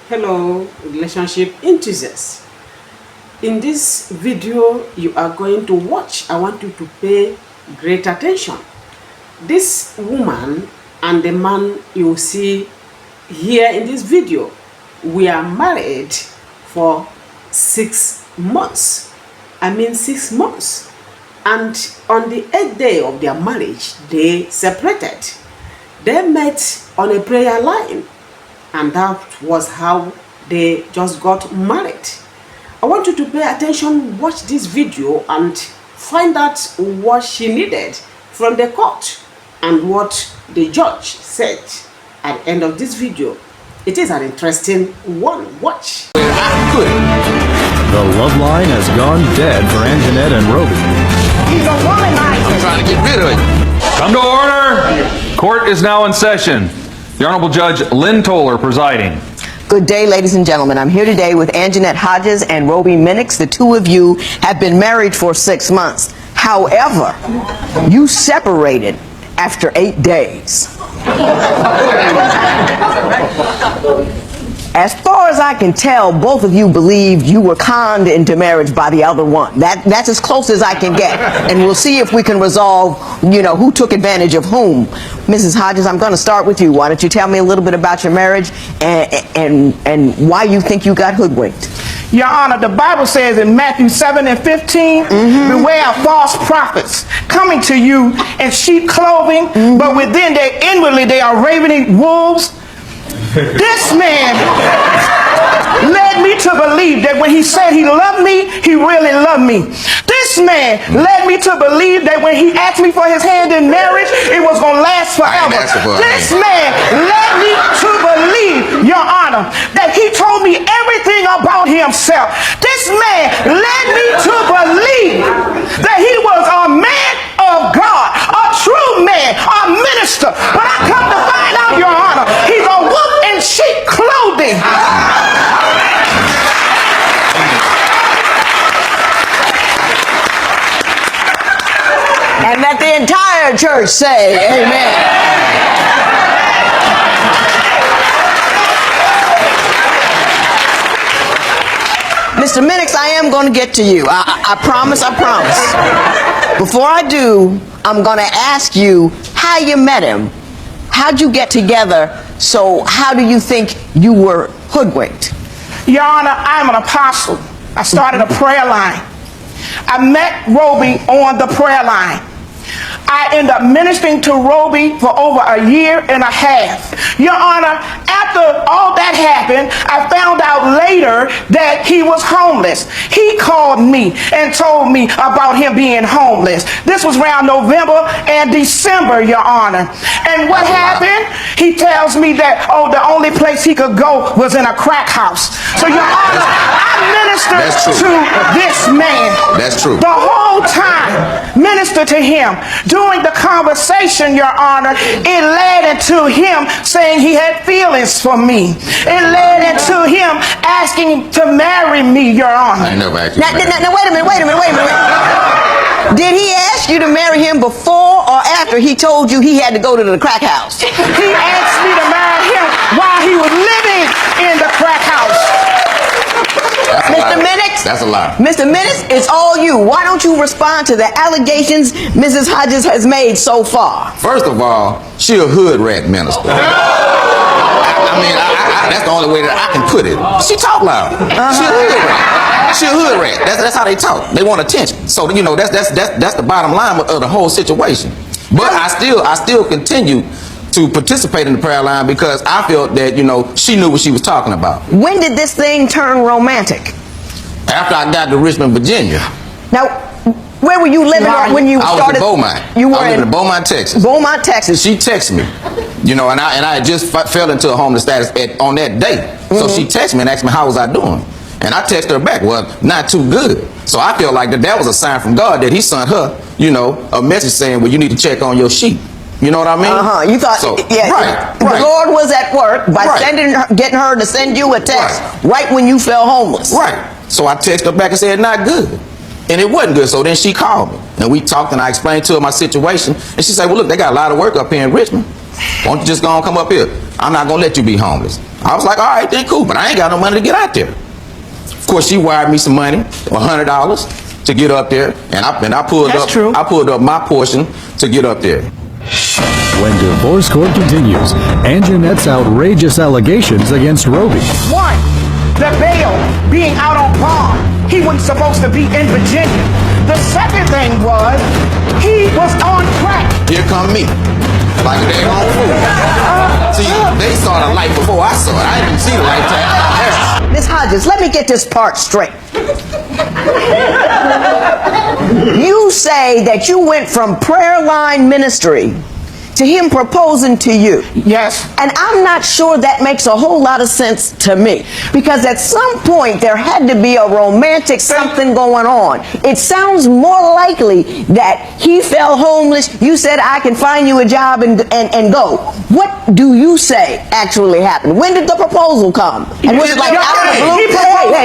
Hello, relationship enthusiasts. In this video you are going to watch, I want you to pay great attention. This woman and the man you see here in this video, we are married for 6 months. I mean 6 months. And on the 8th day of their marriage, they separated. They met on a prayer line, and that was how they just got married. I want you to pay attention, watch this video and find out what she needed from the court and what the judge said at the end of this video. It is an interesting one. Watch. The love line has gone dead for Anjanette and Roby. He's a womanizer. I'm trying to get rid of it. Come to order. Court is now in session. The Honorable Judge Lynn Toller presiding. Good day, ladies and gentlemen. I'm here today with Anjanette Hodges and Roby Minix. The two of you have been married for 6 months. However, you separated after 8 days. As far as I can tell, both of you believed you were conned into marriage by the other one. That's as close as I can get. And we'll see if we can resolve, who took advantage of whom. Mrs. Hodges, I'm going to start with you. Why don't you tell me a little bit about your marriage and why you think you got hoodwinked? Your Honor, the Bible says in Matthew 7 and 15, beware of false prophets coming to you in sheep clothing, but within inwardly they are ravening wolves. This man led me to believe that when he said he loved me, he really loved me. This man led me to believe that when he asked me for his hand in marriage, it was going to last forever. This man led me to believe, Your Honor, that he told me everything about himself. This man led me to believe that he was a man of God, a true man, a minister. But I come to find out, Your Honor, he's a wolf in sheep clothing. And let the entire church say, amen. Mr. Minix, I am going to get to you. I promise. Before I do, I'm going to ask you how you met him. How'd you get together? So how do you think you were hoodwinked? Your Honor, I'm an apostle. I started a prayer line. I met Roby on the prayer line. I ended up ministering to Roby for over a year and a half. Your Honor, after all that happened, I found out later that he was homeless. He called me and told me about him being homeless. This was around November and December, Your Honor. And what happened? He tells me that, the only place he could go was in a crack house. So, Your Honor, I ministered to this man. That's true. The whole time, ministered to him. During the conversation, Your Honor, it led into him saying he had feelings for me. It led into him asking to marry me, Your Honor. I never asked you to marry. Now, wait a minute. Did he ask you to marry him before or after he told you he had to go to the crack house? He asked me to marry him while he was living in the crack house. Mr. Minix? That's a lie. Mr. Minix, it's all you. Why don't you respond to the allegations Mrs. Hodges has made so far? First of all, she a hood rat minister. That's the only way that I can put it. She talk loud. She a hood rat. She a hood rat. That's how they talk. They want attention. So that's the bottom line of the whole situation. But I still continue to participate in the prayer line because I felt that she knew what she was talking about. When did this thing turn romantic? After I got to Richmond, Virginia. Now, where were you living when you started? I was in Beaumont. You were I was in Beaumont, Texas. Beaumont, Texas. She texted me, and I just fell into a homeless status on that day. So she texted me and asked me how was I doing, and I texted her back, well, not too good. So I feel like that was a sign from God that He sent her, a message saying, well, you need to check on your sheep. You know what I mean? You thought, so, right. The right. Lord was at work by getting her to send you a text right when you fell homeless. Right. So I texted her back and said, not good. And it wasn't good. So then she called me. And we talked and I explained to her my situation. And she said, well, look, they got a lot of work up here in Richmond. Won't you just go and come up here? I'm not gonna let you be homeless. I was like, all right, then cool, but I ain't got no money to get out there. Of course, she wired me some money, $100 to get up there, and I pulled That's up. true. I pulled up my portion to get up there. When divorce court continues, Anjanette's outrageous allegations against Roby. One, the bail being out on bond. He wasn't supposed to be in Virginia. The second thing was, he was on crack. Here come me, like a daggone fool. See, they saw the light before I saw it. I didn't see the light till after. Miss Hodges, let me get this part straight. You say that you went from prayer line ministry to him proposing to you. Yes. And I'm not sure that makes a whole lot of sense to me. Because at some point there had to be a romantic something going on. It sounds more likely that he fell homeless, you said I can find you a job and go. What do you say actually happened? When did the proposal come? And was it like out of the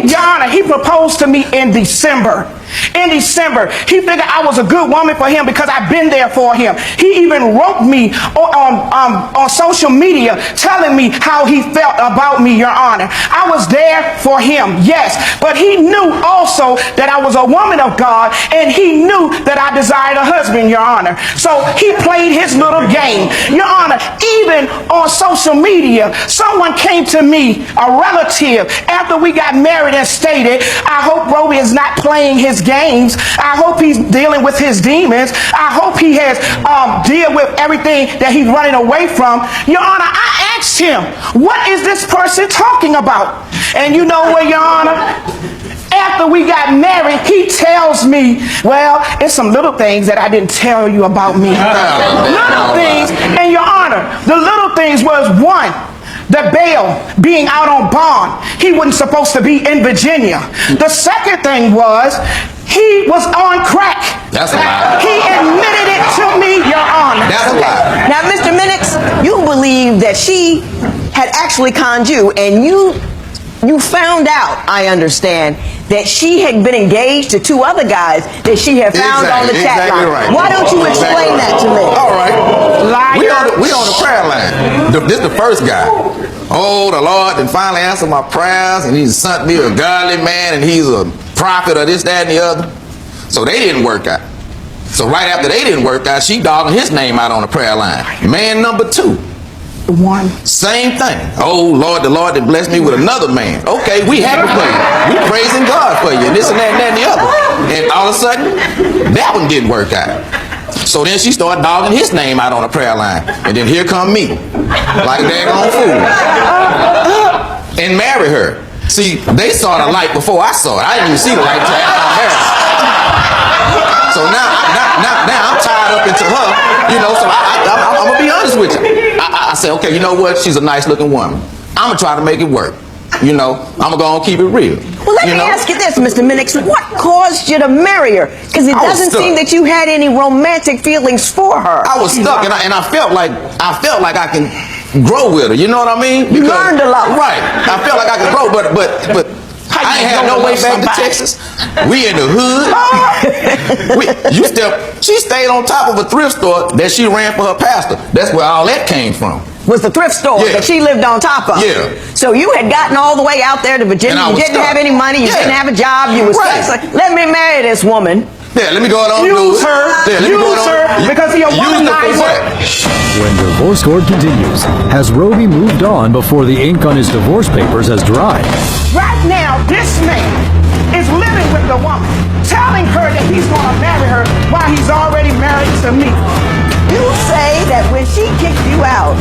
blue? Your Honor, he proposed to me in December. In December, he figured I was a good woman for him because I've been there for him. He even wrote me on social media telling me how he felt about me, Your Honor. I was there for him, yes, but he knew also that I was a woman of God, and he knew that I desired a husband, Your Honor. So he played his little game. Your Honor, even on social media, someone came to me, a relative, after we got married and stated, I hope Roby is not playing his games. I hope he's dealing with his demons. I hope he has deal with everything that he's running away from. Your Honor, I asked him, what is this person talking about? And you know what, Your Honor? After we got married, he tells me, well, it's some little things that I didn't tell you about me. Little things. And Your Honor, the little things was, one, the bail being out on bond. He wasn't supposed to be in Virginia. The second thing was, he was on crack. That's a lie. He admitted it to me, Your Honor. That's a lie. Now, Mr. Minix, you believe that she had actually conned you, and you found out, I understand, that she had been engaged to two other guys that she had found on the chat line. Right. Why don't you explain that to me? All right. Liar. We on the prayer line. This is the first guy. Oh, the Lord then finally answered my prayers, and he's sent me a godly man, and he's a prophet or this, that, and the other. So they didn't work out. So right after they didn't work out, she dogging his name out on the prayer line. Man number two. One. Same thing. Oh, Lord, the Lord that blessed me with another man. Okay, we happy for you. We praising God for you, and this and that and that and the other. And all of a sudden, that one didn't work out. So then she started dogging his name out on the prayer line. And then here come me, like a daggone fool, and marry her. See, they saw the light before I saw it. I didn't even see the light until after I married her. So now I'm tied up into her, you know, so I'm going to be honest with you. I say, okay, you know what? She's a nice looking woman. I'm going to try to make it work. You know, I'm going to keep it real. Well, let me ask you this, Mr. Minix. What caused you to marry her? Because it doesn't seem that you had any romantic feelings for her. I was stuck, and I felt like I can grow with her. You know what I mean? You learned a lot. Right. I felt like I could grow, but I ain't had no way back to Texas. We in the hood. She stayed on top of a thrift store that she ran for her pastor. That's where all that came from. Was the thrift store that she lived on top of. Yeah. So you had gotten all the way out there to Virginia. You didn't have any money. You didn't have a job. You was like, let me marry this woman. Yeah, let me go on. Use her. Use her because he a womanizer. When divorce court continues, has Roby moved on before the ink on his divorce papers has dried? Right now, this man is living with the woman, telling her that he's going to marry her while he's already married to me. You say that when she kicked you out,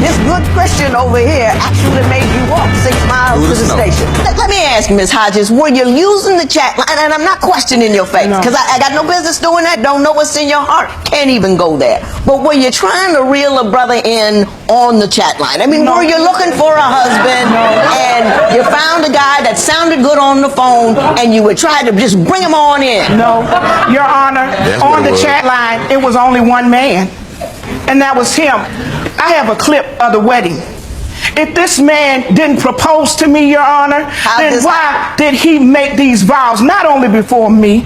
this good Christian over here actually made you walk 6 miles to the station. Let me ask you, Ms. Hodges, were you using the chat line? And I'm not questioning your faith, because I got no business doing that. Don't know what's in your heart. Can't even go there. But were you trying to reel a brother in on the chat line? I mean, were you looking for a husband and you found a guy that sounded good on the phone and you would try to just bring him on in? No, Your Honor, on the chat line, it was only one man, and that was him. I have a clip of the wedding. If this man didn't propose to me, Your Honor, then why did he make these vows? Not only before me,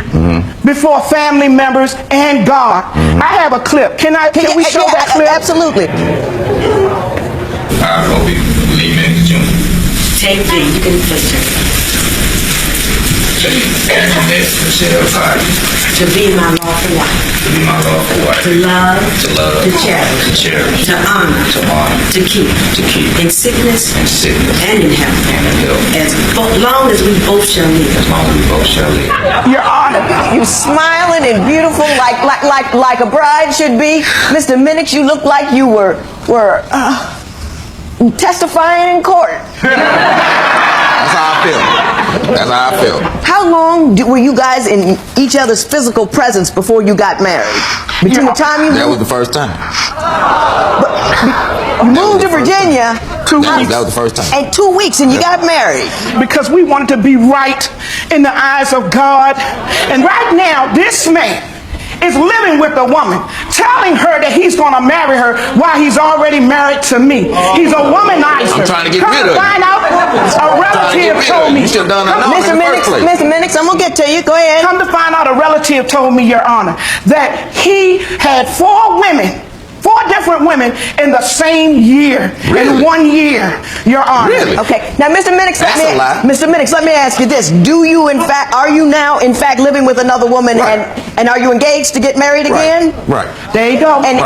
before family members and God. I have a clip. Can we show that clip? Absolutely. I hope you leave me in June. Take me. You can place her. To be my lawful wife. To be my lawful wife. To love. To love. To cherish. To cherish. To honor. To honor. To keep. To keep. In sickness. In sickness. And in health. And in health. As long as we both shall live. As long as we both shall live. Your Honor. You smiling and beautiful like a bride should be. Mr. Minix, you look like you were testifying in court. That's how I feel. That's how I feel. How long were you guys in each other's physical presence before you got married? Between the time you That was the first time. you moved to Virginia, 2 weeks. That was the first time. and 2 weeks, and you got married. Because we wanted to be right in the eyes of God. And right now, this man is living with a woman, telling her that he's going to marry her while he's already married to me. He's a womanizer. I'm trying to get Come rid of you. find out, a relative told me. You should have done that Mr. in the Minix, first place. Mr. Minix, I'm gonna get to you. Go ahead. Come to find out, a relative told me, Your Honor, that he had 4 different women in the same year. Really? In 1 year, Your Honor. Really? Okay. Now, Mr. Minix, That's a lie. Mr. Minix, let me ask you this: are you now in fact living with another woman, Right. and are you engaged to get married again? Right. There you go. And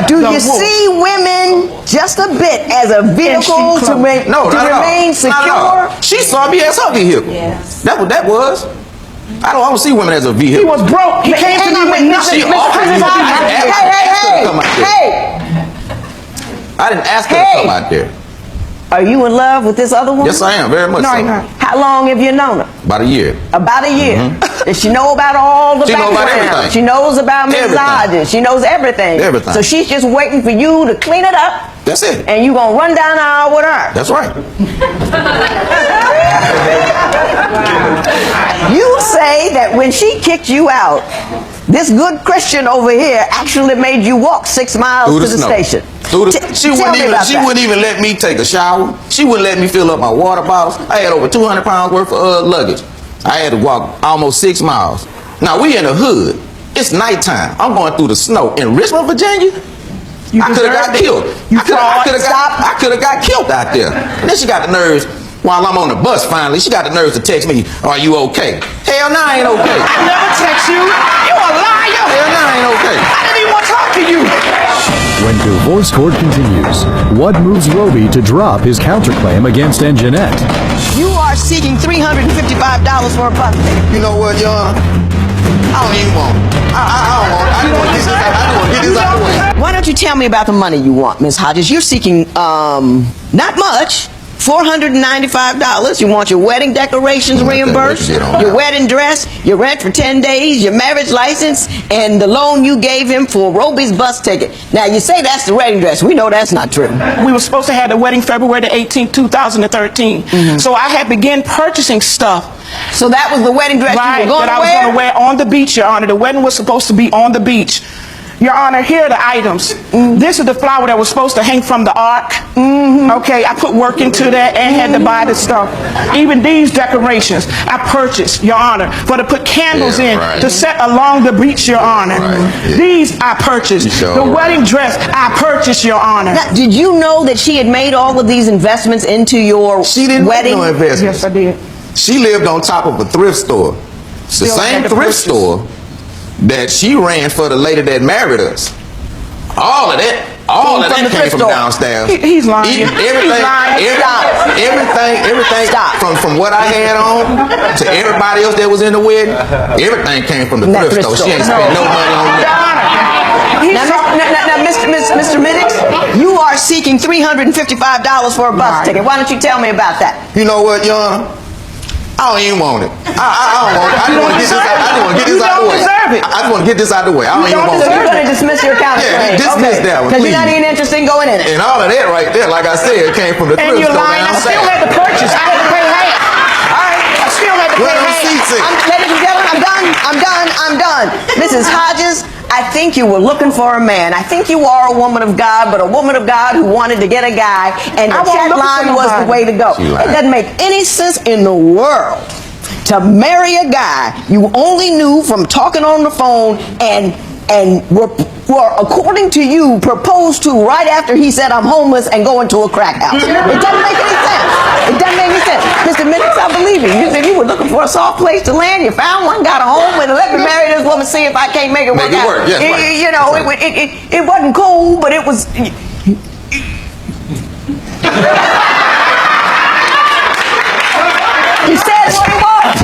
do The you wolf. see women just a bit as a vehicle to, No, to not at all. remain Not secure? at all. She saw me as her vehicle. Yes. That's what that was. I don't see women as a He vehicle. was broke. He came to me with nothing. She offered me. Hey! I didn't ask her Hey. to come out there. Are you in love with this other woman? Yes, I am. Very much No, so. you're not. How long have you known her? About a year. About a year. Does she know about all the She know background? about everything. She knows about Mrs. Everything. Hodges. She knows everything. Everything. So she's just waiting for you to clean it up, That's it. and you gonna run down the aisle with her. That's right. You say that when she kicked you out, this good Christian over here actually made you walk 6 miles Through to the the snow. station. Through the, she Tell me about she that. wouldn't even let me take a shower. She wouldn't let me fill up my water bottles. I had over 200 pounds worth of luggage. I had to walk almost 6 miles. Now we in the hood. It's nighttime. I'm going through the snow in Richmond, Virginia. I could have got deserved it. killed. You I could Stop. have got killed out there. And then she got the nerves. While I'm on the bus, finally, she got the nerves to text me, "Are you okay?" Hell no, I ain't okay. I never text you. You a liar. Hell no, I ain't okay. I didn't even want to talk to you. When divorce court continues, what moves Roby to drop his counterclaim against Anjanette? You are seeking $355 for a bus ticket. You know what, Your Honor? I don't even want it. I don't want it. I just want to get this out the way. Why don't you tell me about the money you want, Ms. Hodges? You're seeking, not much. $495. You want your wedding decorations reimbursed, your wedding dress, your rent for 10 days, your marriage license, and the loan you gave him for Roby's bus ticket. Now, you say that's the wedding dress. We know that's not true. We were supposed to have the wedding February the 18th, 2013. So I had begun purchasing stuff. So that was the wedding dress Right, you were going that I to was wear? going to wear on the beach, Your Honor. The wedding was supposed to be on the beach. Your Honor, here are the items. This is the flower that was supposed to hang from the ark. Okay, I put work into that and had to buy the stuff. Even these decorations I purchased, Your Honor, for to put candles Yeah, in right. to set along the beach, Your Honor. Right, yeah. These I purchased. Sure, The right. wedding dress I purchased, Your Honor. Now, did you know that she had made all of these investments into your She didn't wedding? make no investments. Yes, I did. She lived on top of a thrift store. It's the Still same had to thrift purchase. store that she ran for the lady that married us. All of that Came from the came thrift from store. downstairs. He's lying. Everything, He's lying. everything Stop. from what I had on to everybody else that was in the wedding, everything came from the That thrift thrift store. She ain't store. spent no money on Your that. Honor, he's Now, Mr. Minix, you are seeking $355 for a bus ticket. Why don't you tell me about that? You know what, Your Honor? I don't even want it. I don't want it. I just want to get this out. I just want to get this out the way. You don't deserve it. I just want to get this out the way. I don't even don't want So it. you're going to dismiss your counterclaim? Yeah, dismiss that one, Because you're not please. even interested in going in it. And all of that right there, like I said, came from the And thrift you're store lying. I still downstairs. had to purchase. I had to pay half. All right. I still had to Where pay the half. receipts at? Ladies and gentlemen, I'm done. Mrs. Hodges, I think you were looking for a man. I think you are a woman of God, but a woman of God who wanted to get a guy, and the I wasn't chat looking for line was the nobody. way to go. She lied. It doesn't make any sense in the world to marry a guy you only knew from talking on the phone and were according to you proposed to right after he said I'm homeless and going to a crack house. It doesn't make any sense. It doesn't make any sense. Mr. Minix, I believe you. You said you were looking for a soft place to land. You found one, got a home, and let me marry this woman, see if I can't make it work out. Yes, right. You know, it wasn't cool, but it was. You said what it was.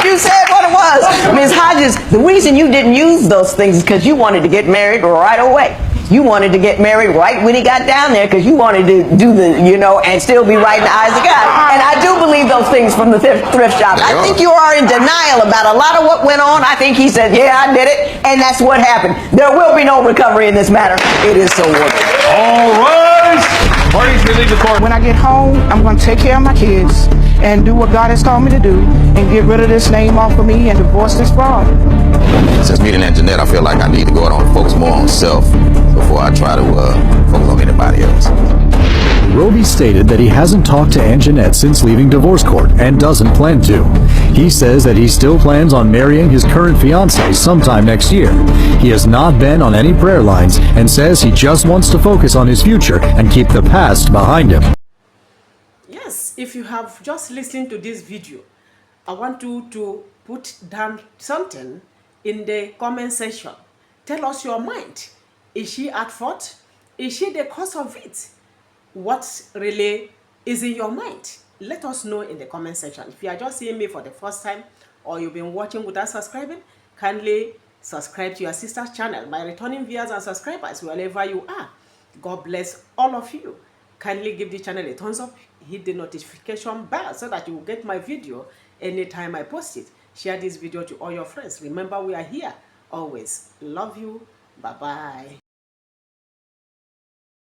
You said what it was. Ms. Hodges, the reason you didn't use those things is because you wanted to get married right away. You wanted to get married right when he got down there because you wanted to do the, you know, and still be right in the eyes of God. And I do believe those things from the thrift shop. I think you are in denial about a lot of what went on. I think he said, yeah, I did it. And that's what happened. There will be no recovery in this matter. It is so worth it. All right. Parties may leave the court. When I get home, I'm going to take care of my kids and do what God has called me to do and get rid of this name off of me and divorce this fraud. Since meeting Aunt Jeanette, I feel like I need to go out and focus more on self before I try to focus on anybody else. Roby stated that he hasn't talked to Aunt Jeanette since leaving divorce court and doesn't plan to. He says that he still plans on marrying his current fiancée sometime next year. He has not been on any prayer lines and says he just wants to focus on his future and keep the past behind him. Yes, if you have just listened to this video, I want you to put down something in the comment section. Tell us your mind. Is she at fault? Is she the cause of it? What really is in your mind? Let us know in the comment section. If you are just seeing me for the first time or you've been watching without subscribing, kindly subscribe to your sister's channel. My returning viewers and subscribers, wherever you are, God bless all of you. Kindly give the channel a thumbs up, hit the notification bell so that you will get my video anytime I post it. Share this video to all your friends. Remember, we are here always. Love you. Bye-bye.